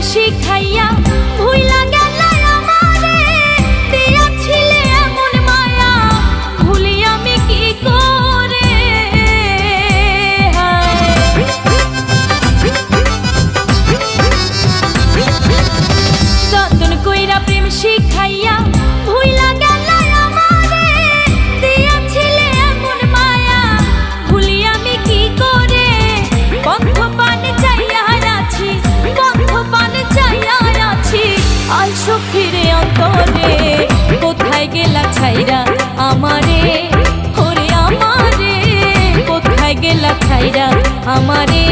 শিখাইয়া ভুইলা গেলা আমারে, দিয়াছিলে এমন মায়া ভুলি আমি কি করে। যতন কইরা প্রেম শিখাইয়া ভুইলা গেলা আমারে, দিয়াছিলে এমন মায়া ভুলি আমি কি করে। বন্ধ পানে চাইয়া আছি, বন্ধ পানে চাইয়া আছি, আইসো ফিরে অন্তরে। কোথায় গেলা ছাইরা আমারে, ওরে আমারে, কোথায় গেলা ছাইরা আমারে।